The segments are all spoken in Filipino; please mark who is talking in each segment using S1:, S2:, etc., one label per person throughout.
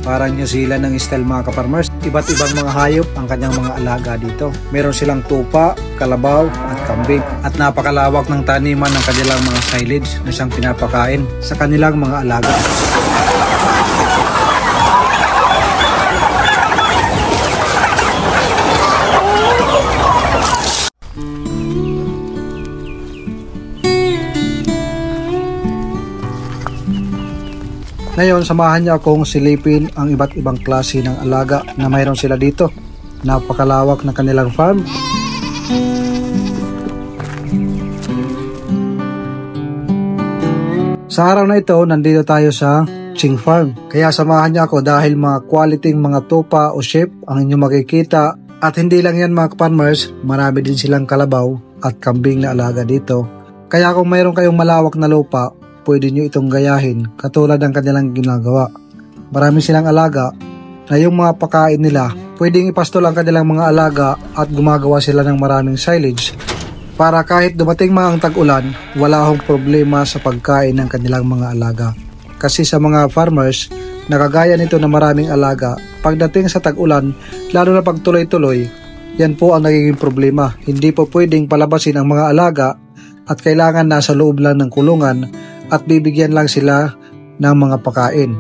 S1: Parang New Zealand ng style mga kaparmers. Iba't ibang mga hayop ang kanyang mga alaga dito. Meron silang tupa, kalabaw at kambing. At napakalawak ng taniman ng kanilang mga silage na siyang pinapakain sa kanilang mga alaga. Ngayon, samahan niyo akong silipin ang iba't ibang klase ng alaga na mayroon sila dito. Napakalawak ng kanilang farm. Sa araw na ito, nandito tayo sa Ching Farm. Kaya samahan niyo ako dahil mga quality mga tupa o sheep ang inyong makikita. At hindi lang yan mga farmers, marami din silang kalabaw at kambing na alaga dito. Kaya kung mayroon kayong malawak na lupa, pwede nyo itong gayahin katulad ng kanilang ginagawa. Marami silang alaga na yung mga pakain nila, pwedeng ipastol ang kanilang mga alaga at gumagawa sila ng maraming silage para kahit dumating mga tag-ulan, wala akong problema sa pagkain ng kanilang mga alaga. Kasi sa mga farmers, nakagaya nito na maraming alaga, pagdating sa tag-ulan, lalo na pag tuloy-tuloy, yan po ang nagiging problema. Hindi po pwedeng palabasin ang mga alaga at kailangan nasa loob lang ng kulungan at bibigyan lang sila ng mga pakain.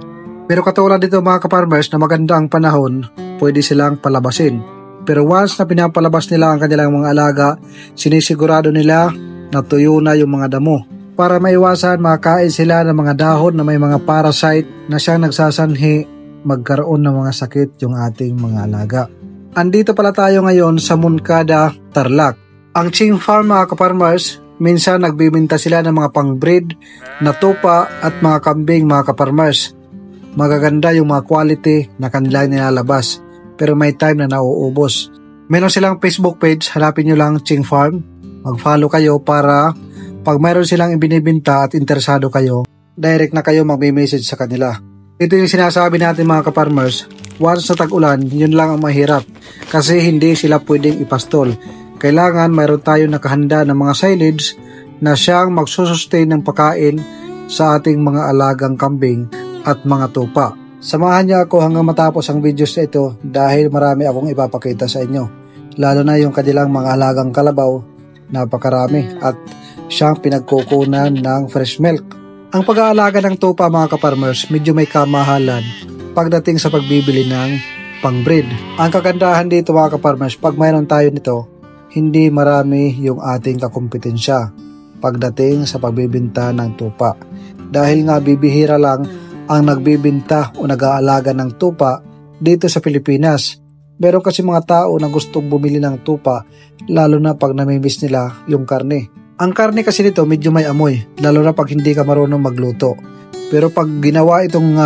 S1: Pero katulad dito mga kaparmers na maganda ang panahon, pwede silang palabasin. Pero once na pinapalabas nila ang kanilang mga alaga, sinisigurado nila na tuyo na yung mga damo. Para maiwasan, makakain sila ng mga dahon na may mga parasite na siyang nagsasanhi magkaroon ng mga sakit yung ating mga alaga. Andito pala tayo ngayon sa Moncada, Tarlac. Ang Ching Farm mga kaparmers, minsan nagbibenta sila ng mga pang-breed na tupa at mga kambing mga kaparmers. Magaganda yung mga quality na kanilang nilalabas pero may time na nauubos. Meron silang Facebook page, hanapin nyo lang Ching Farm. Mag-follow kayo para pag mayroon silang ibinibenta at interesado kayo, direct na kayo mag-message sa kanila. Ito yung sinasabi natin mga kaparmers, once na tag-ulan, yun lang ang mahirap kasi hindi sila pwedeng ipastol. Kailangan mayroon tayo nakahanda ng mga silage na siyang magsusustain ng pagkain sa ating mga alagang kambing at mga tupa. Samahan niyo ako hanggang matapos ang videos na ito dahil marami akong ipapakita sa inyo. Lalo na yung kanilang mga alagang kalabaw, napakarami at siyang pinagkukunan ng fresh milk. Ang pag-aalaga ng tupa mga kaparmers, medyo may kamahalan pagdating sa pagbibili ng pang-breed. Ang kagandahan dito mga kaparmers, pag mayroon tayo nito, hindi marami yung ating kakumpetensya pagdating sa pagbibenta ng tupa. Dahil nga bibihira lang ang nagbibenta o nag-aalaga ng tupa dito sa Pilipinas. Meron kasi mga tao na gustong bumili ng tupa, lalo na pag namimiss nila yung karne. Ang karne kasi nito medyo may amoy, lalo na pag hindi ka marunong magluto. Pero pag ginawa itong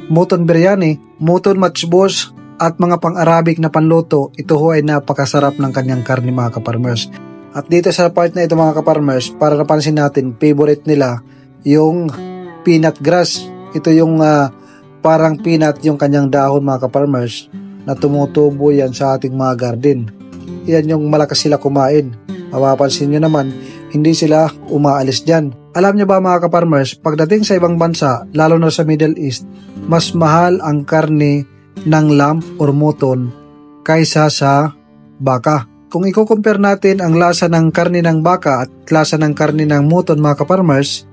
S1: mutton biryani, mutton matchbox, at mga pang-Arabic na panluto, ito ho ay napakasarap ng kanyang karne mga kaparmers. At dito sa part na ito mga kaparmers, para napansin natin, favorite nila yung peanut grass. Ito yung parang peanut yung kanyang dahon mga kaparmers na tumutubo yan sa ating mga garden. Yan yung malakas sila kumain. Mapapansin nyo naman, hindi sila umaalis dyan. Alam nyo ba mga kaparmers, pagdating sa ibang bansa, lalo na sa Middle East, mas mahal ang karne ng lamb or mutton kaysa sa baka. Kung i-compare natin ang lasa ng karne ng baka at lasa ng karne ng mutton mga kaparmers,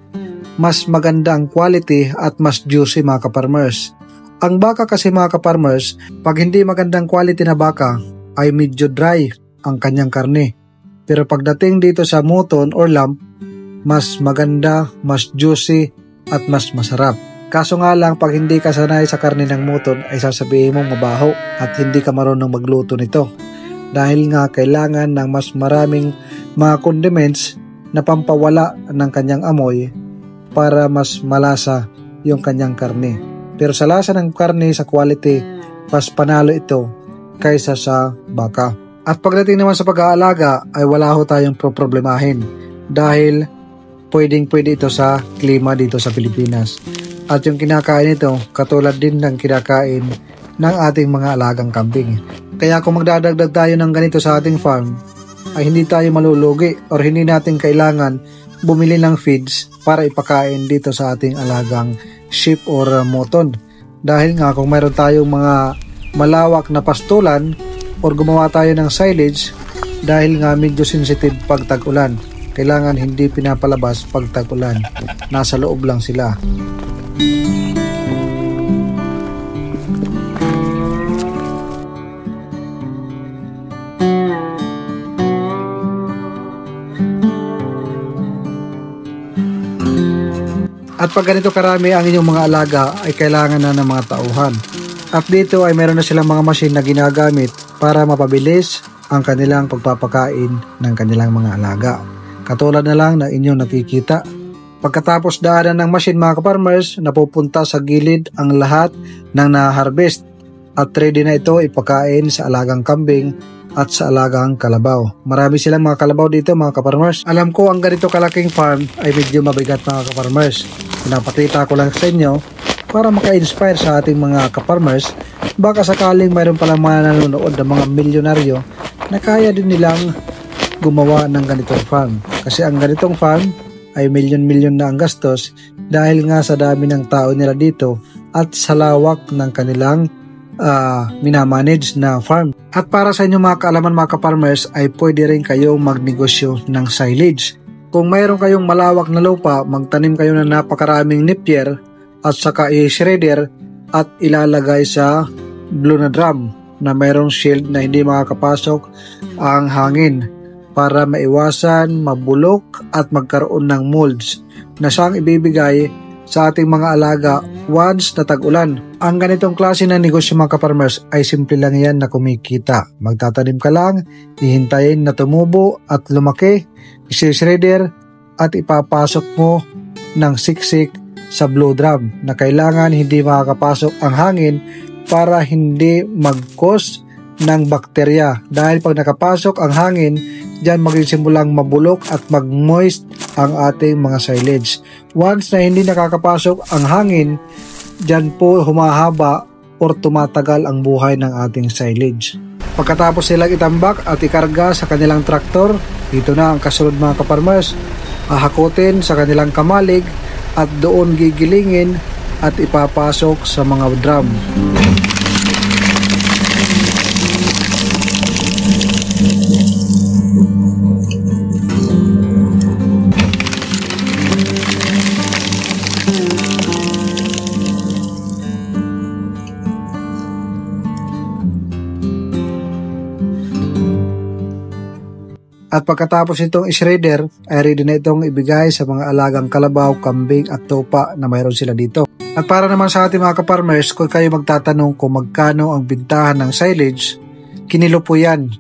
S1: mas maganda ang quality at mas juicy mga kaparmers. Ang baka kasi mga kaparmers, pag hindi magandang quality na baka, ay medyo dry ang kanyang karne. Pero pagdating dito sa mutton or lamb, mas maganda, mas juicy at mas masarap. Kaso nga lang, pag hindi ka sanay sa karne ng mutton ay sasabihin mong mabaho at hindi ka marunong magluto nito. Dahil nga kailangan ng mas maraming mga condiments na pampawala ng kanyang amoy para mas malasa yung kanyang karne. Pero sa lasa ng karne, sa quality, mas panalo ito kaysa sa baka. At pagdating naman sa pag-aalaga ay wala ho tayong problemahin dahil pwedeng-pwede ito sa klima dito sa Pilipinas. At yung kinakain ito, katulad din ng kinakain ng ating mga alagang kambing. Kaya kung magdadagdag tayo ng ganito sa ating farm, ay hindi tayo malulugi or hindi natin kailangan bumili ng feeds para ipakain dito sa ating alagang sheep or mutton. dahil nga kung mayroon tayong mga malawak na pastulan or gumawa tayo ng silage, dahil nga medyo sensitive pag tag-ulan, kailangan hindi pinapalabas pag tag-ulan, nasa loob lang sila. At pag ganito karami ang inyong mga alaga ay kailangan na ng mga tauhan. At dito ay meron na silang mga machine na ginagamit para mapabilis ang kanilang pagpapakain ng kanilang mga alaga. Katulad na lang na inyong nakikita. Pagkatapos daanan ng machine mga ka-farmers, napupunta sa gilid ang lahat ng na-harvest at ready na ito ipakain sa alagang kambing at sa alagang kalabaw. Marami silang mga kalabaw dito mga ka-farmers. Alam ko ang ganito kalaking farm ay medyo mabigat mga ka-farmers. Pinapakita ko lang sa inyo para maka-inspire sa ating mga ka-farmers. Baka sakaling mayroon palang mga nanonood ng mga milyonaryo na kaya din nilang gumawa ng ganitong farm. Kasi ang ganitong farm ay milyon-milyon na ang gastos dahil nga sa dami ng tao nila dito at sa lawak ng kanilang minamanage na farm. At para sa inyo mga kaalaman mga ka-farmers ay pwede rin kayong magnegosyo ng silage. Kung mayroon kayong malawak na lupa, magtanim kayo ng napakaraming napier at saka i-shredder at ilalagay sa blue na drum na mayroong shield na hindi makakapasok ang hangin para maiwasan, mabulok at magkaroon ng molds na siyang ibibigay sa ating mga alaga once na tag-ulan. Ang ganitong klase ng negosyo mga ka-farmers ay simple lang yan na kumikita. Magtatanim ka lang, hihintayin na tumubo at lumaki, isi-shredder at ipapasok mo ng siksik sa blue drum na kailangan hindi makakapasok ang hangin para hindi mag-cause ng bakterya. Dahil pag nakapasok ang hangin, diyan magsimulang mabulok at mag-moist ang ating mga silage. Once na hindi nakakapasok ang hangin, diyan po humahaba or tumatagal ang buhay ng ating silage. Pagkatapos silang itambak at ikarga sa kanilang traktor, dito na ang kasunod mga ka-farmers. Hahakutin sa kanilang kamalig at doon gigilingin at ipapasok sa mga drum. At pagkatapos itong shredder, ay ready na itong ibigay sa mga alagang kalabaw, kambing at tupa na mayroon sila dito. At para naman sa ating mga ka-farmers, kung kayo magtatanong kung magkano ang bintahan ng silage, kinilo po yan.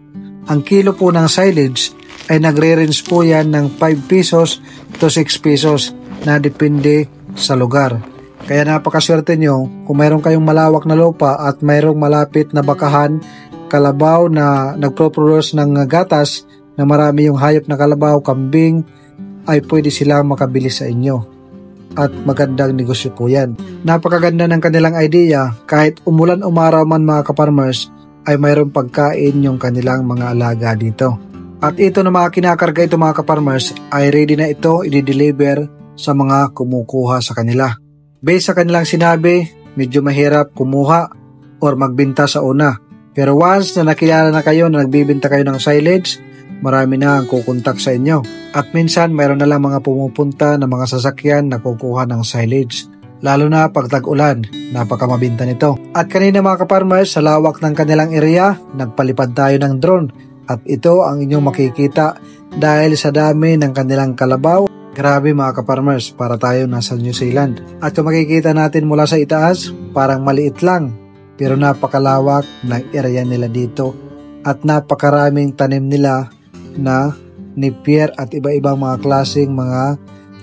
S1: Ang kilo po ng silage ay nagre-range po yan ng 5 pesos to 6 pesos na depende sa lugar. Kaya napakaswerte nyo kung mayroon kayong malawak na lupa at mayroong malapit na bakahan, kalabaw na nagpo-produce ng gatas, na marami yung hayop na kalabaw, kambing, ay pwede silang makabili sa inyo. At magandang negosyo po yan. Napakaganda ng kanilang idea, kahit umulan umaraw man mga ka-farmers, ay mayroong pagkain yung kanilang mga alaga dito. At ito na mga kinakarga ito mga ka-farmers, ay ready na ito i-deliver sa mga kumukuha sa kanila. Based sa kanilang sinabi, medyo mahirap kumuha or magbenta sa una. Pero once na nakilala na kayo na nagbibenta kayo ng silage, marami na ang kukontak sa inyo. At minsan mayroon na lang mga pumupunta na mga sasakyan na kukuha ng silage. Lalo na pag tag-ulan, napakamabinta nito. At kanina mga ka-farmers, sa lawak ng kanilang area, nagpalipad tayo ng drone. At ito ang inyong makikita dahil sa dami ng kanilang kalabaw. Grabe mga ka-farmers, para tayo nasa New Zealand. At kung makikita natin mula sa itaas, parang maliit lang. Pero napakalawak ng area nila dito. At napakaraming tanim nila na napier at iba-ibang mga klaseng mga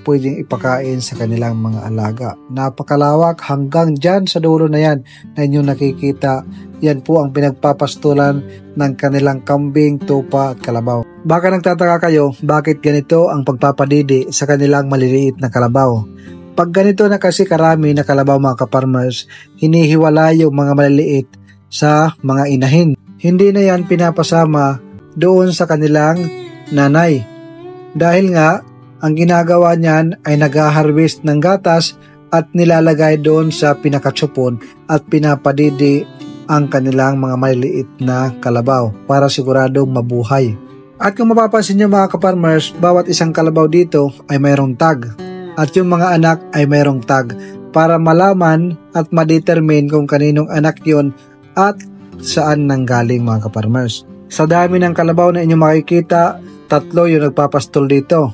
S1: pwedeng ipakain sa kanilang mga alaga. Napakalawak hanggang dyan sa dulo na yan na inyong nakikita. Yan po ang pinagpapastulan ng kanilang kambing, tupa at kalabaw. Baka nagtataka kayo bakit ganito ang pagpapadidi sa kanilang maliliit na kalabaw. Pag ganito na kasi karami na kalabaw mga ka-farmers, hinihiwala yung mga maliliit sa mga inahin. Hindi na yan pinapasama doon sa kanilang nanay. Dahil nga, ang ginagawa niyan ay nag-harvest ng gatas at nilalagay doon sa pinakatsupon at pinapadidi ang kanilang mga maliliit na kalabaw para siguradong mabuhay. At kung mapapansin nyo mga ka-farmers, bawat isang kalabaw dito ay mayroong tag at yung mga anak ay mayroong tag para malaman at ma-determine kung kaninong anak yon at saan nanggaling mga ka-farmers. Sa dami ng kalabaw na inyong makikita, 3 yung nagpapastol dito.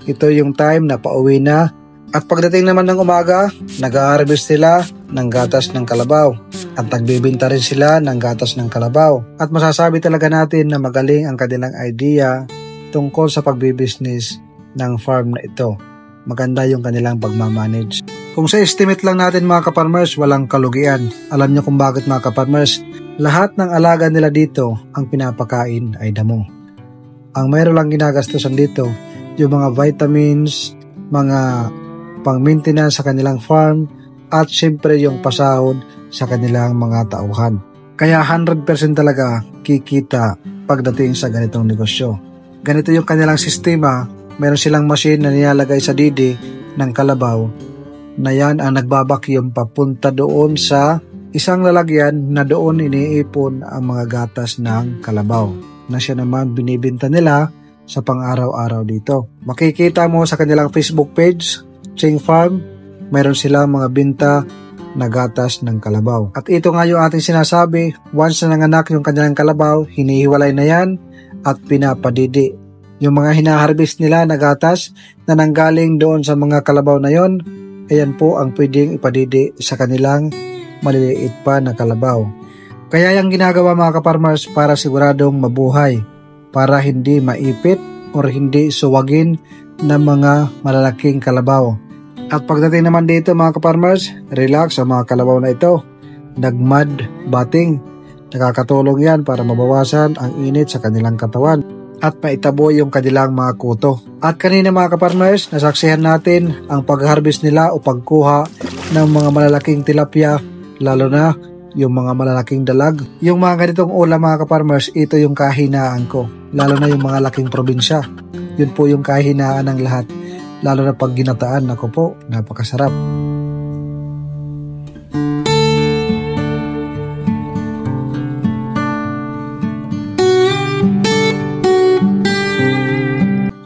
S1: Ito yung time na pauwi na. At pagdating naman ng umaga, nag-harvest sila ng gatas ng kalabaw at nagbibinta rin sila ng gatas ng kalabaw. At masasabi talaga natin na magaling ang kanilang idea tungkol sa pagbibusiness ng farm na ito. Maganda yung kanilang pagmamanage. Kung sa estimate lang natin mga ka-farmers, walang kalugian. Alam nyo kung bakit mga ka-farmers? Lahat ng alaga nila dito, ang pinapakain ay damo. Ang mayroon lang ginagastusan dito, yung mga vitamins, mga pang-maintenance sa kanilang farm, at syempre yung pasahod sa kanilang mga tauhan. Kaya 100% talaga kikita pagdating sa ganitong negosyo. Ganito yung kanilang sistema. Meron silang machine na nilalagay sa didi ng kalabaw na yan ang nagbabakyum papunta doon sa isang lalagyan na doon iniipon ang mga gatas ng kalabaw na siya naman binibinta nila sa pang-araw-araw dito. Makikita mo sa kanilang Facebook page, Ching Farm, mayroon silang mga binta na gatas ng kalabaw. At ito nga yung ating sinasabi, once na nanganak yung kanilang kalabaw, hinihiwalay na yan at pinapadidi. Yung mga hinaharvest nila na gatas na nanggaling doon sa mga kalabaw na yon, ayan po ang pwedeng ipadidi sa kanilang maliliit pa na kalabaw. Kaya yung ginagawa mga ka-farmers para siguradong mabuhay, para hindi maipit or hindi suwagin ng mga malalaking kalabaw. At pagdating naman dito mga ka-farmers, relax ang mga kalabaw na ito. Nag-mud batting. Nakakatulong yan para mabawasan ang init sa kanilang katawan at maitabo yung kanilang mga kuto. At kanina mga ka-farmers, nasaksihan natin ang pag-harvest nila o pagkuha ng mga malalaking tilapia, lalo na yung mga malalaking dalag. Yung mga ganitong ulam mga ka-farmers, ito yung kahinaan ko, lalo na yung mga laking probinsya. Yun po yung kahinaan ng lahat, lalo na pag ginataan. Ako po, napakasarap.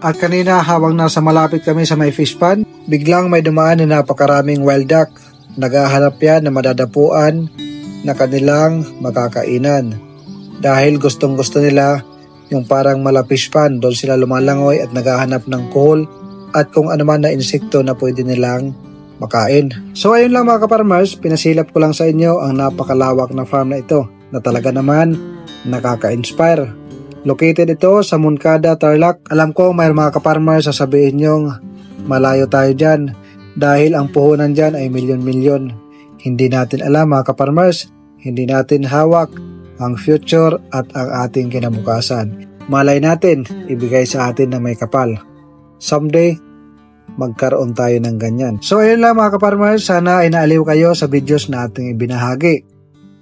S1: At kanina habang nasa malapit kami sa may fish pond, biglang may dumaan na napakaraming wild duck. Naghahanap yan na madadapuan na kanilang makakainan. Dahil gustong gusto nila yung parang malafish pond, doon sila lumalangoy at naghahanap ng kuhol at kung ano man na insekto na pwede nilang makain. So ayun lang mga ka-farmers, pinasilap ko lang sa inyo ang napakalawak na farm na ito na talaga naman nakaka-inspire. Located ito sa Moncada, Tarlac. Alam ko may mga ka-farmers sasabihin nyong malayo tayo dyan dahil ang puhunan dyan ay milyon-milyon. Hindi natin alam mga ka-farmers, hindi natin hawak ang future at ang ating kinabukasan. Malay natin, ibigay sa atin na may kapal. Someday, magkaroon tayo ng ganyan. So ayun lang mga ka-farmers, sana ay naaliw kayo sa videos na ating ibinahagi.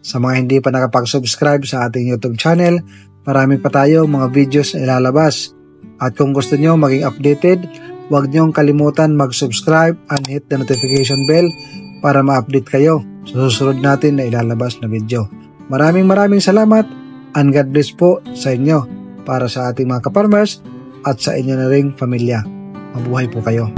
S1: Sa mga hindi pa nakapag-subscribe sa ating YouTube channel, marami pa tayo mga videos na ilalabas. At kung gusto nyo maging updated, huwag nyong kalimutan mag-subscribe and hit the notification bell para ma-update kayo sa susunod natin na ilalabas na video. Maraming salamat and God bless po sa inyo para sa ating mga ka-farmers at sa inyo na ring pamilya. Mabuhay po kayo.